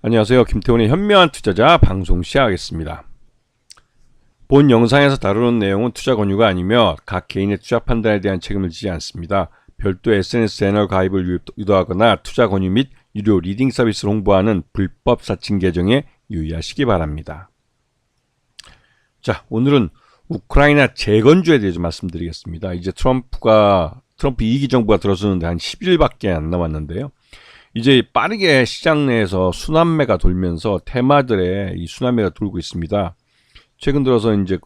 안녕하세요. 김태훈의 현명한 투자자 방송 시작하겠습니다. 본 영상에서 다루는 내용은 투자 권유가 아니며 각 개인의 투자 판단에 대한 책임을 지지 않습니다. 별도 SNS 채널 가입을 유도하거나 투자 권유 및 유료 리딩 서비스를 홍보하는 불법 사칭 계정에 유의하시기 바랍니다. 자, 오늘은 우크라이나 재건주에 대해서 말씀드리겠습니다. 이제 트럼프 2기 정부가 들어서는데 한 10일밖에 안 남았는데요. 이제 빠르게 시장 내에서 순환매가 돌면서 테마들의 이 순환매가 돌고 있습니다. 최근 들어서 이제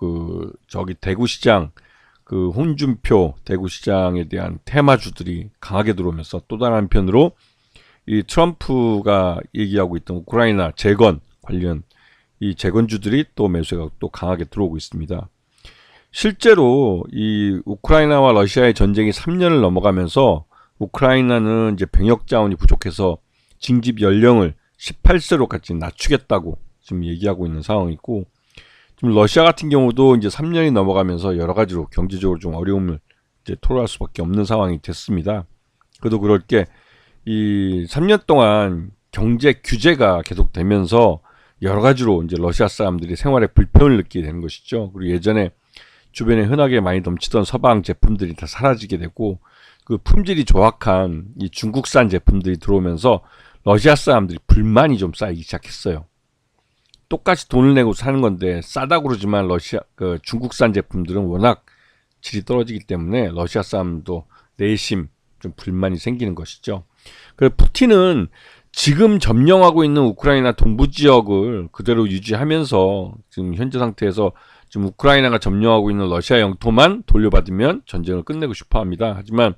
대구시장, 홍준표 대구시장에 대한 테마주들이 강하게 들어오면서 또 다른 한편으로 이 트럼프가 얘기하고 있던 우크라이나 재건 관련 이 재건주들이 또 매수가 또 강하게 들어오고 있습니다. 실제로 이 우크라이나와 러시아의 전쟁이 3년을 넘어가면서 우크라이나는 이제 병역 자원이 부족해서 징집 연령을 18세로까지 낮추겠다고 지금 얘기하고 있는 상황이고, 지금 러시아 같은 경우도 이제 3년이 넘어가면서 여러 가지로 경제적으로 좀 어려움을 이제 토로할 수밖에 없는 상황이 됐습니다. 그래도 그럴 게 이 3년 동안 경제 규제가 계속되면서 여러 가지로 이제 러시아 사람들이 생활에 불편을 느끼게 되는 것이죠. 그리고 예전에 주변에 흔하게 많이 넘치던 서방 제품들이 다 사라지게 되고, 그 품질이 조악한 이 중국산 제품들이 들어오면서 러시아 사람들이 불만이 좀 쌓이기 시작했어요. 똑같이 돈을 내고 사는 건데 싸다고 그러지만 중국산 제품들은 워낙 질이 떨어지기 때문에 러시아 사람도 내심 좀 불만이 생기는 것이죠. 그래서 푸틴은 지금 점령하고 있는 우크라이나 동부 지역을 그대로 유지하면서 지금 현재 상태에서 지금 우크라이나가 점령하고 있는 러시아 영토만 돌려받으면 전쟁을 끝내고 싶어 합니다. 하지만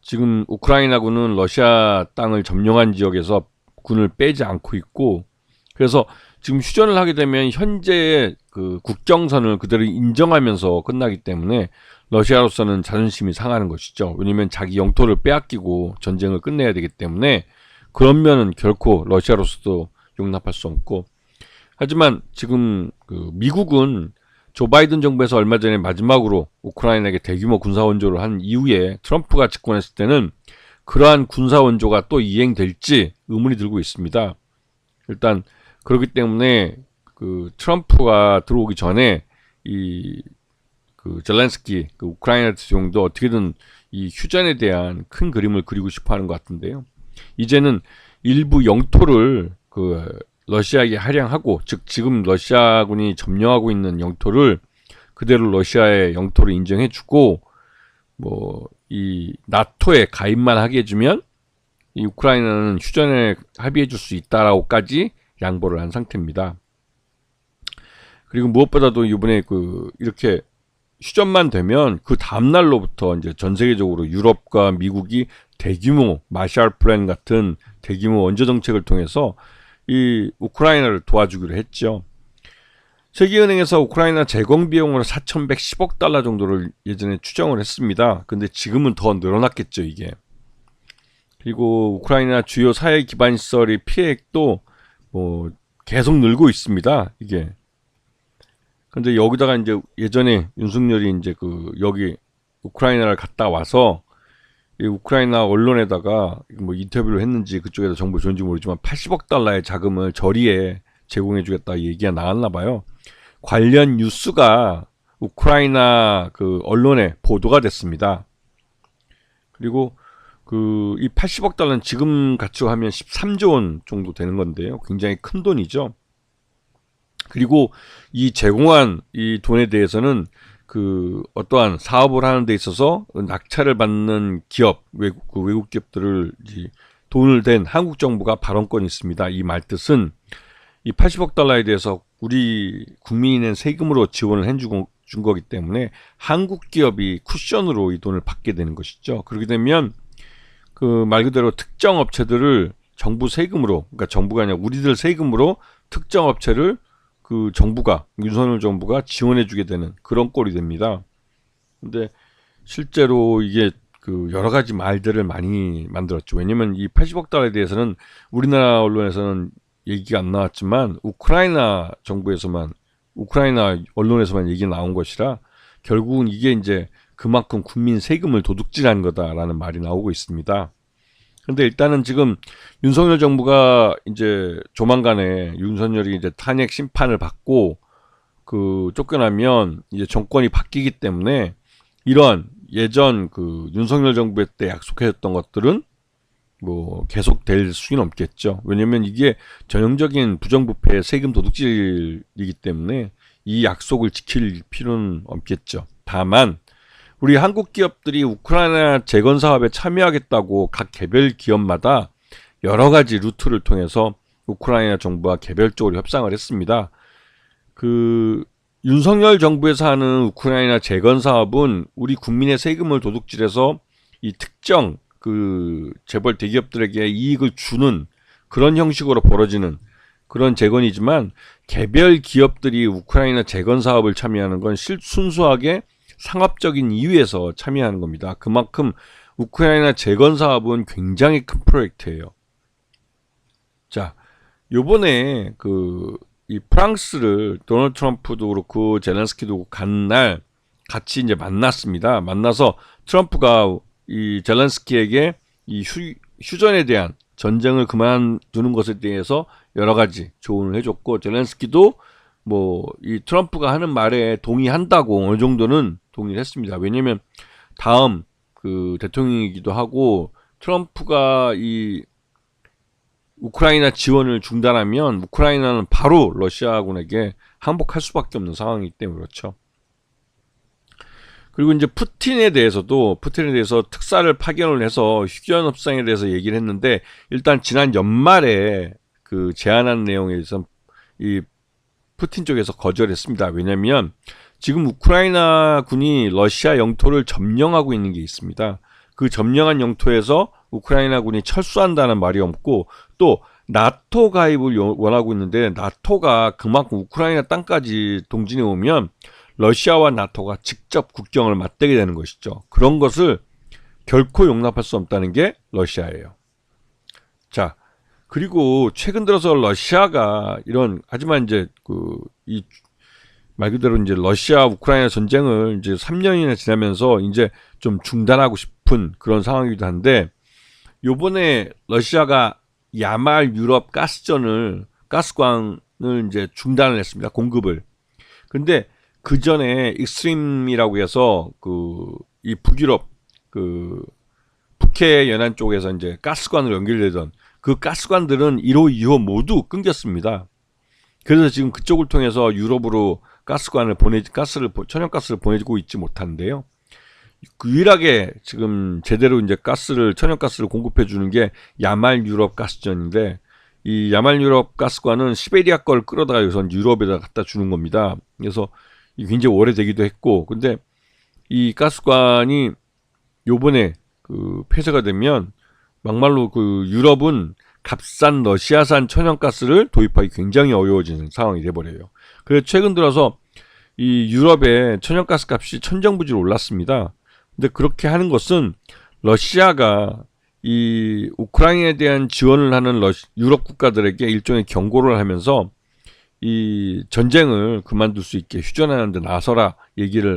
지금 우크라이나군은 러시아 땅을 점령한 지역에서 군을 빼지 않고 있고, 그래서 지금 휴전을 하게 되면 현재의 그 국경선을 그대로 인정하면서 끝나기 때문에 러시아로서는 자존심이 상하는 것이죠. 왜냐하면 자기 영토를 빼앗기고 전쟁을 끝내야 되기 때문에 그런 면은 결코 러시아로서도 용납할 수 없고, 하지만 지금 미국은 조 바이든 정부에서 얼마 전에 마지막으로 우크라이나에게 대규모 군사원조를 한 이후에 트럼프가 집권했을 때는 그러한 군사원조가 또 이행될지 의문이 들고 있습니다. 일단 그렇기 때문에 트럼프가 들어오기 전에 젤렌스키 우크라이나 대통령도 어떻게든 이 휴전에 대한 큰 그림을 그리고 싶어 하는 것 같은데요. 이제는 일부 영토를 러시아에게 할양하고, 즉 지금 러시아군이 점령하고 있는 영토를 그대로 러시아의 영토로 인정해주고, 이 나토에 가입만 하게 해주면 이 우크라이나는 휴전에 합의해줄 수 있다라고까지 양보를 한 상태입니다. 그리고 무엇보다도 이번에 이렇게 휴전만 되면 그 다음 날로부터 이제 전 세계적으로 유럽과 미국이 대규모 마샬 플랜 같은 대규모 원조 정책을 통해서 이 우크라이나를 도와주기로 했죠. 세계은행에서 우크라이나 재건 비용으로 4,110억 달러 정도를 예전에 추정을 했습니다. 근데 지금은 더 늘어났겠죠, 이게. 그리고 우크라이나 주요 사회 기반 시설의 피해액도 계속 늘고 있습니다, 이게. 근데 여기다가 이제 예전에 윤석열이 이제 여기 우크라이나를 갔다 와서 이 우크라이나 언론에다가 인터뷰를 했는지 그쪽에서 정보 좋은지 모르지만 80억 달러의 자금을 저리에 제공해주겠다 얘기가 나왔나 봐요. 관련 뉴스가 우크라이나 언론에 보도가 됐습니다. 그리고 이 80억 달러는 지금 가치로 하면 13조 원 정도 되는 건데요. 굉장히 큰 돈이죠. 그리고 이 제공한 이 돈에 대해서는 어떠한 사업을 하는 데 있어서 낙찰을 받는 기업, 외국 기업들을 돈을 댄 한국 정부가 발언권이 있습니다. 이 말뜻은 이 80억 달러에 대해서 우리 국민이 낸 세금으로 지원을 해준 거기 때문에 한국 기업이 쿠션으로 이 돈을 받게 되는 것이죠. 그렇게 되면 말 그대로 특정 업체들을 정부 세금으로, 그러니까 정부가 아니라 우리들 세금으로 특정 업체를 윤석열 정부가 지원해주게 되는 그런 꼴이 됩니다. 근데 실제로 이게 여러 가지 말들을 많이 만들었죠. 왜냐면 이 80억 달러에 대해서는 우리나라 언론에서는 얘기가 안 나왔지만 우크라이나 언론에서만 얘기 나온 것이라 결국은 이게 이제 그만큼 국민 세금을 도둑질한 거다라는 말이 나오고 있습니다. 근데 일단은 지금 윤석열 정부가 이제 조만간에 윤석열이 이제 탄핵 심판을 받고 그 쫓겨나면 이제 정권이 바뀌기 때문에 이런 예전 그 윤석열 정부 때 약속했던 것들은 뭐 계속될 수는 없겠죠. 왜냐면 이게 전형적인 부정부패 세금 도둑질이기 때문에 이 약속을 지킬 필요는 없겠죠. 다만 우리 한국 기업들이 우크라이나 재건 사업에 참여하겠다고 각 개별 기업마다 여러 가지 루트를 통해서 우크라이나 정부와 개별적으로 협상을 했습니다. 그 윤석열 정부에서 하는 우크라이나 재건 사업은 우리 국민의 세금을 도둑질해서 이 특정 그 재벌 대기업들에게 이익을 주는 그런 형식으로 벌어지는 그런 재건이지만 개별 기업들이 우크라이나 재건 사업을 참여하는 건 순수하게 상업적인 이유에서 참여하는 겁니다. 그만큼 우크라이나 재건 사업은 굉장히 큰 프로젝트예요. 자, 요번에 이 프랑스를 도널드 트럼프도 그렇고 젤렌스키도 간 날 같이 이제 만났습니다. 만나서 트럼프가 이 젤렌스키에게 이 휴전에 대한 전쟁을 그만두는 것에 대해서 여러 가지 조언을 해줬고 젤렌스키도 뭐 이 트럼프가 하는 말에 동의한다고 어느 정도는 동의를 했습니다. 왜냐면 다음 그 대통령이기도 하고 트럼프가 이 우크라이나 지원을 중단하면 우크라이나는 바로 러시아군에게 항복할 수밖에 없는 상황이기 때문에 그렇죠. 그리고 이제 푸틴에 대해서 특사를 파견을 해서 휴전 협상에 대해서 얘기를 했는데 일단 지난 연말에 그 제안한 내용에 대해서 이 푸틴 쪽에서 거절했습니다. 왜냐하면 지금 우크라이나 군이 러시아 영토를 점령하고 있는 게 있습니다. 그 점령한 영토에서 우크라이나 군이 철수한다는 말이 없고 또 나토 가입을 원하고 있는데 나토가 그만큼 우크라이나 땅까지 동진해 오면 러시아와 나토가 직접 국경을 맞대게 되는 것이죠. 그런 것을 결코 용납할 수 없다는 게 러시아예요. 자, 그리고 최근 들어서 러시아가 하지만 이제 말 그대로 이제 러시아 우크라이나 전쟁을 이제 3년이나 지나면서 이제 좀 중단하고 싶은 그런 상황이기도 한데 요번에 러시아가 야말 유럽 가스관을 이제 중단을 했습니다. 공급을. 근데 그 전에 익스트림이라고 해서 이 북유럽 북해 연안 쪽에서 이제 가스관으로 연결되던 그 가스관들은 1호, 2호 모두 끊겼습니다. 그래서 지금 그쪽을 통해서 유럽으로 천연가스를 보내고 있지 못한데요. 유일하게 지금 제대로 이제 천연가스를 공급해 주는 게 야말 유럽 가스전인데 이 야말 유럽 가스관은 시베리아 걸 끌어다가 여기서 유럽에다 갖다 주는 겁니다. 그래서 굉장히 오래되기도 했고, 근데 이 가스관이 요번에 폐쇄가 되면 막말로 유럽은 값싼 러시아산 천연가스를 도입하기 굉장히 어려워지는 상황이 돼버려요. 그래서 최근 들어서 이 유럽의 천연가스 값이 천정부지로 올랐습니다. 근데 그렇게 하는 것은 러시아가 이 우크라이나에 대한 지원을 하는 유럽 국가들에게 일종의 경고를 하면서 이 전쟁을 그만둘 수 있게 휴전하는 데 나서라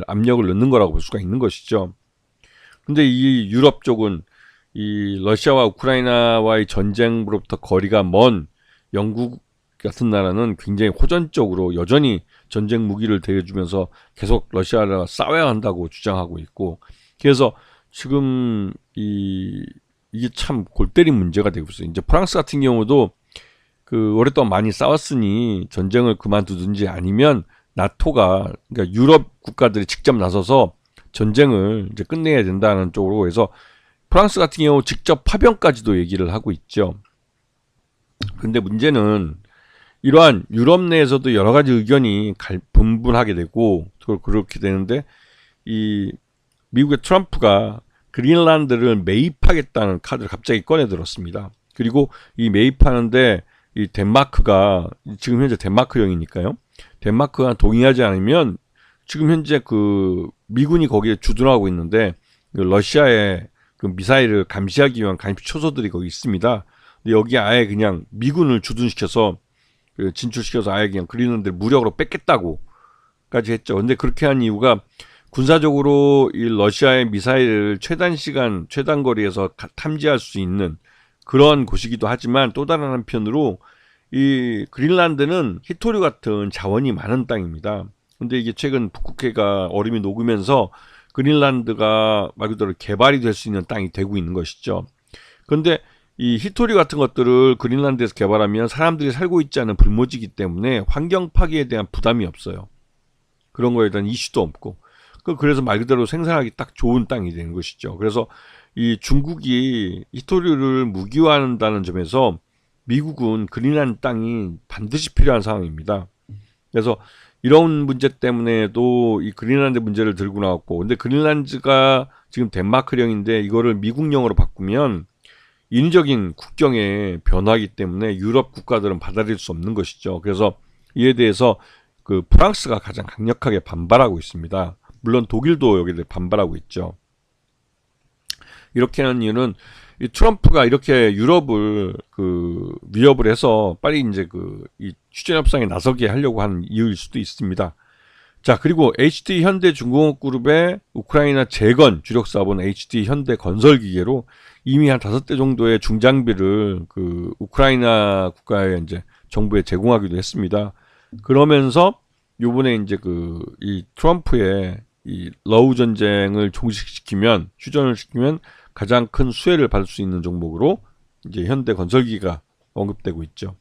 압력을 넣는 거라고 볼 수가 있는 것이죠. 근데 이 유럽 쪽은 이 러시아와 우크라이나와의 전쟁으로부터 거리가 먼 영국 같은 나라는 굉장히 호전적으로 여전히 전쟁 무기를 대주면서 계속 러시아와 싸워야 한다고 주장하고 있고, 그래서 지금 이게 참 골 때린 문제가 되고 있어요. 이제 프랑스 같은 경우도 오랫동안 많이 싸웠으니 전쟁을 그만두든지 아니면 나토가, 그러니까 유럽 국가들이 직접 나서서 전쟁을 이제 끝내야 된다는 쪽으로 해서 프랑스 같은 경우 직접 파병까지도 얘기를 하고 있죠. 근데 문제는 이러한 유럽 내에서도 여러 가지 의견이 분분하게 되고 그렇게 되는데 이 미국의 트럼프가 그린란드를 매입하겠다는 카드를 갑자기 꺼내 들었습니다. 그리고 이 매입하는데 이 덴마크가 지금 현재 덴마크령이니까요. 덴마크가 동의하지 않으면 지금 현재 미군이 거기에 주둔하고 있는데 러시아의 미사일을 감시하기 위한 감시 초소들이 거기 있습니다. 근데 여기 아예 그냥 미군을 주둔시켜서 진출시켜서 아예 그냥 그린란드를 무력으로 뺏겠다고까지 했죠. 근데 그렇게 한 이유가 군사적으로 이 러시아의 미사일을 최단 거리에서 탐지할 수 있는 그런 곳이기도 하지만 또 다른 한편으로 이 그린란드는 히토류 같은 자원이 많은 땅입니다. 근데 이게 최근 북극해가 얼음이 녹으면서 그린란드가 말 그대로 개발이 될 수 있는 땅이 되고 있는 것이죠. 그런데 이 히토류 같은 것들을 그린란드에서 개발하면 사람들이 살고 있지 않은 불모지기 때문에 환경 파괴에 대한 부담이 없어요. 그런 거에 대한 이슈도 없고. 그래서 말 그대로 생산하기 딱 좋은 땅이 되는 것이죠. 그래서 이 중국이 히토류를 무기화한다는 점에서 미국은 그린란드 땅이 반드시 필요한 상황입니다. 그래서 이런 문제 때문에도 이 그린란드 문제를 들고 나왔고, 근데 그린란드가 지금 덴마크령인데 이거를 미국령으로 바꾸면 인위적인 국경의 변화이기 때문에 유럽 국가들은 받아들일 수 없는 것이죠. 그래서 이에 대해서 그 프랑스가 가장 강력하게 반발하고 있습니다. 물론 독일도 여기에 대해 반발하고 있죠. 이렇게 하는 이유는 이 트럼프가 이렇게 유럽을 그 위협을 해서 빨리 이제 이 휴전 협상에 나서게 하려고 하는 이유일 수도 있습니다. 자, 그리고 HD 현대중공업 그룹의 우크라이나 재건 주력 사업은 HD 현대 건설기계로 이미 한 5대 정도의 중장비를 그 우크라이나 국가의 이제 정부에 제공하기도 했습니다. 그러면서 요번에 이제 이 트럼프의 이 러우 전쟁을 종식시키면, 휴전을 시키면 가장 큰 수혜를 받을 수 있는 종목으로 이제 현대 건설기가 언급되고 있죠.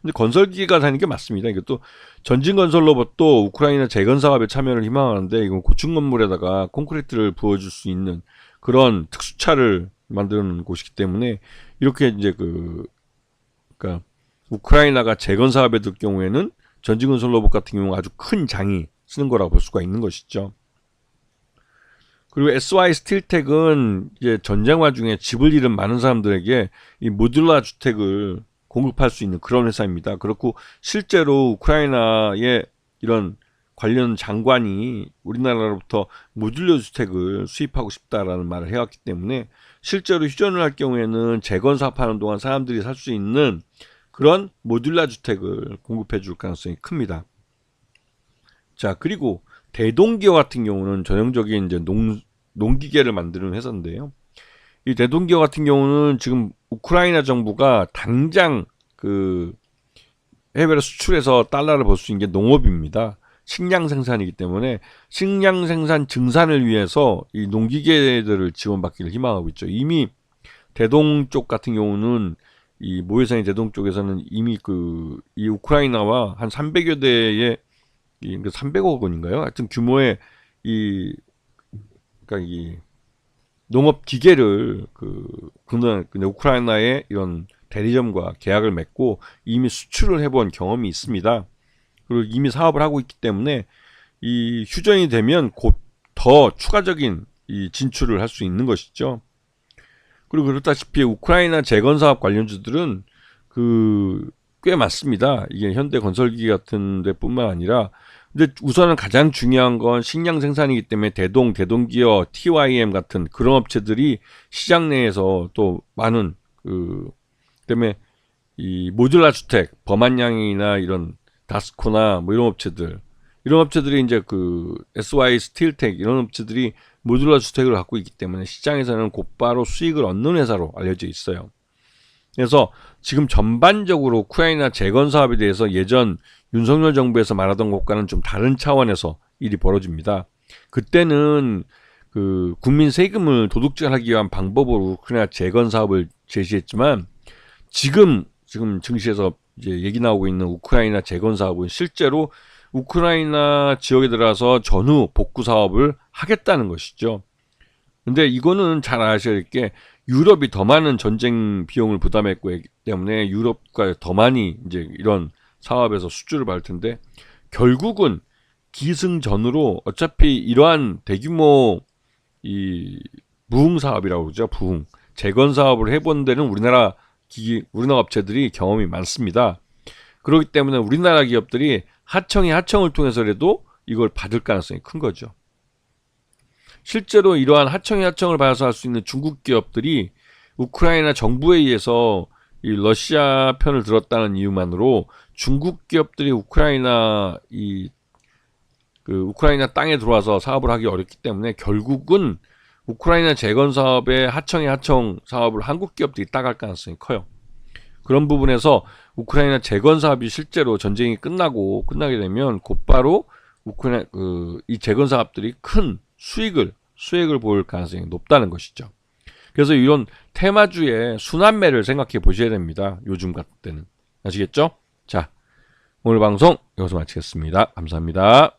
근데 건설기가 다는 게 맞습니다. 이것도 전진 건설 로봇도 우크라이나 재건 사업에 참여를 희망하는데, 이건 고층 건물에다가 콘크리트를 부어줄 수 있는 그런 특수차를 만드는 곳이기 때문에 이렇게 이제 그러니까 우크라이나가 재건 사업에 들 경우에는 전진 건설 로봇 같은 경우 아주 큰 장이 쓰는 거라고 볼 수가 있는 것이죠. 그리고 SY 스틸텍은 이제 전쟁 와중에 집을 잃은 많은 사람들에게 이 모듈라 주택을 공급할 수 있는 그런 회사입니다. 그렇고 실제로 우크라이나의 이런 관련 장관이 우리나라로부터 모듈러 주택을 수입하고 싶다라는 말을 해왔기 때문에 실제로 휴전을 할 경우에는 재건 사업하는 동안 사람들이 살 수 있는 그런 모듈러 주택을 공급해 줄 가능성이 큽니다. 자, 그리고 대동기업 같은 경우는 전형적인 이제 농기계를 만드는 회사인데요. 이 대동기업 같은 경우는 지금 우크라이나 정부가 당장 그 해외로 수출해서 달러를 벌 수 있는 게 농업입니다. 식량 생산이기 때문에 식량 생산 증산을 위해서 이 농기계들을 지원받기를 희망하고 있죠. 이미 대동 쪽 같은 경우는 이 모해상의 대동 쪽에서는 이미 이 우크라이나와 한 300여 대의 300억 원인가요? 하여튼 규모의 그러니까 이 농업 기계를 우크라이나의 이런 대리점과 계약을 맺고 이미 수출을 해본 경험이 있습니다. 그리고 이미 사업을 하고 있기 때문에 이 휴전이 되면 곧 더 추가적인 이 진출을 할 수 있는 것이죠. 그리고 그렇다시피 우크라이나 재건 사업 관련주들은 꽤 많습니다. 이게 현대 건설기계 같은 데뿐만 아니라, 근데 우선은 가장 중요한 건 식량 생산이기 때문에 대동기업, TYM 같은 그런 업체들이 시장 내에서 또 많은 그다음에 이 모듈라 주택, 범한양이나 이런 다스코나 뭐 이런 업체들이 이제 SY 스틸텍 이런 업체들이 모듈라 주택을 갖고 있기 때문에 시장에서는 곧바로 수익을 얻는 회사로 알려져 있어요. 그래서 지금 전반적으로 우크라이나 재건 사업에 대해서 예전 윤석열 정부에서 말하던 것과는 좀 다른 차원에서 일이 벌어집니다. 그때는 국민 세금을 도둑질하기 위한 방법으로 우크라이나 재건 사업을 제시했지만, 지금 증시에서 이제 얘기 나오고 있는 우크라이나 재건 사업은 실제로 우크라이나 지역에 들어가서 전후 복구 사업을 하겠다는 것이죠. 근데 이거는 잘 아셔야 될 게, 유럽이 더 많은 전쟁 비용을 부담했고 때문에 유럽과 더 많이 이제 이런 사업에서 수주를 받을 텐데, 결국은 기승전으로 어차피 이러한 대규모 이 부흥 사업이라고 그러죠. 부흥 재건 사업을 해본 데는 우리나라 업체들이 경험이 많습니다. 그렇기 때문에 우리나라 기업들이 하청을 통해서라도 이걸 받을 가능성이 큰 거죠. 실제로 이러한 하청을 받아서 할 수 있는 중국 기업들이 우크라이나 정부에 의해서 이 러시아 편을 들었다는 이유만으로 중국 기업들이 우크라이나 땅에 들어와서 사업을 하기 어렵기 때문에 결국은 우크라이나 재건 사업의 하청 사업을 한국 기업들이 따갈 가능성이 커요. 그런 부분에서 우크라이나 재건 사업이 실제로 전쟁이 끝나게 되면 곧바로 우크라이나 이 재건 사업들이 큰 수익을 볼 가능성이 높다는 것이죠. 그래서 이런 테마주의 순환매를 생각해 보셔야 됩니다. 요즘 같은 때는. 아시겠죠? 자, 오늘 방송 여기서 마치겠습니다. 감사합니다.